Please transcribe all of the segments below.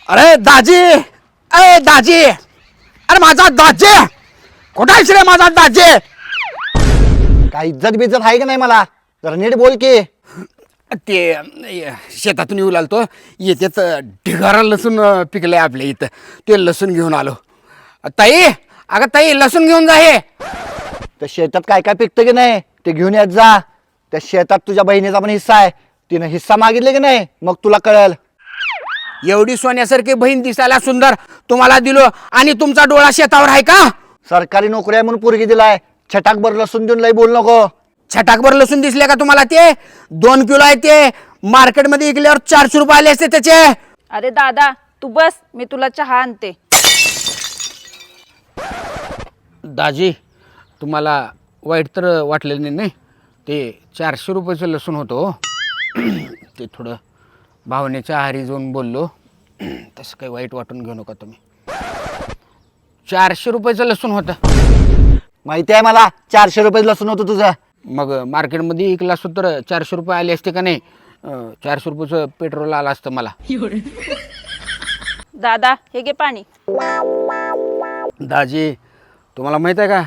अरे दाजी, अरे दाजी, अरे माझा दाजी कुठं आहेस रे माझा दाजी? काय इज्जत बिज्जत आहे का नाही मला? जरा नीट बोल की. ते शेतातून येऊ लागतो, येतेच ढिगारा लसूण पिकलंय आपल्या इथं, ते लसूण घेऊन आलो. ताई, अगं ताई लसूण घेऊन जा. हे त्या शेतात काय काय पिकतं की नाही ते घेऊन येत जा. त्या शेतात तुझ्या बहिणीचा पण हिस्सा आहे. तिनं हिस्सा मागितले की नाही मग तुला कळेल. एवढी सोन्यासारखी बहीण दिसायला सुंदर तुम्हाला दिलो आणि तुमचा डोळा शेतावर आहे का? सरकारी नोकरी आहे म्हणून पोरगी दिलाय. छटाकभर लसूण देऊन लई बोल नको. छटाकभर लसूण दिसले का तुम्हाला? ते 2 किलो आहे, ते मार्केटमध्ये विकल्यावर 400 रुपये आले असते त्याचे. अरे दादा तू बस, मी तुला चहा आणते. दाजी, तुम्हाला वाईट तर वाटलेलं नाही? ते 400 रुपयाचं लसूण होतं हो. ते थोडं भावनेच्या आहारी जाऊन बोललो. तसं काही वाईट वाटून घेऊ नका तुम्ही. 400 रुपयाचं लसूण होतं. माहिती आहे मला 400 रुपये लसूण होतं तुझं. मग मार्केटमध्ये विकला असतो तर 400 रुपये आले असते का नाही? 400 रुपयाचं पेट्रोल आलं असतं मला. दादा हे घे पाणी. दाजी, तुम्हाला माहीत आहे का,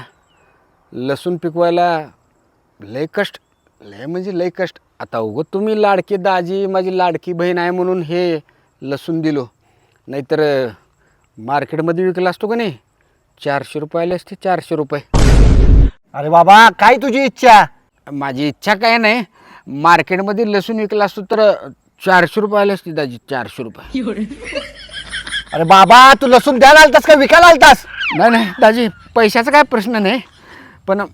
लसूण पिकवायला लय कष्ट, लय म्हणजे लय कष्ट. आता उगं तुम्ही लाडकी दाजी, माझी लाडकी बहीण आहे म्हणून हे लसूण दिलो, नाहीतर मार्केटमध्ये विकला असतो का नाही 400 रुपये आले असते. 400 रुपये. अरे बाबा काय तुझी इच्छा? माझी इच्छा काय नाही, मार्केटमध्ये लसूण विकला असतो तर 400 रुपये आले असते दाजी. 400 रुपये. अरे बाबा तू लसूण द्यायला आलतास का विकायला आलतास? नाही नाही दाजी, पैशाचा काय प्रश्न नाही, पण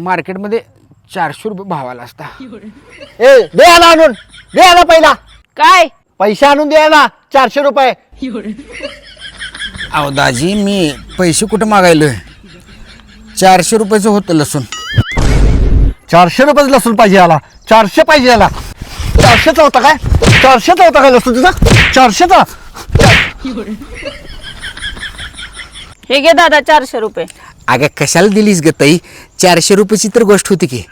मार्केटमध्ये 400 रुपये भावाला असता. ए दे याला आणून, दे याला पहिला काय? पैसे आणून दे याला 400 रुपये. अहो दाजी, मी पैसे कुठं मागायलोय? 400 रुपयाचं होतं लसूण. 400 रुपये लसूण पाहिजे याला. 400 पाहिजे याला. 400चा होता काय? 400चा होता काय लसूण तुझा? 400चा. हे घे दादा 400 रुपये. अगं कशाला दिलीस ग ताई? 400 रुपयाची तर गोष्ट होती की.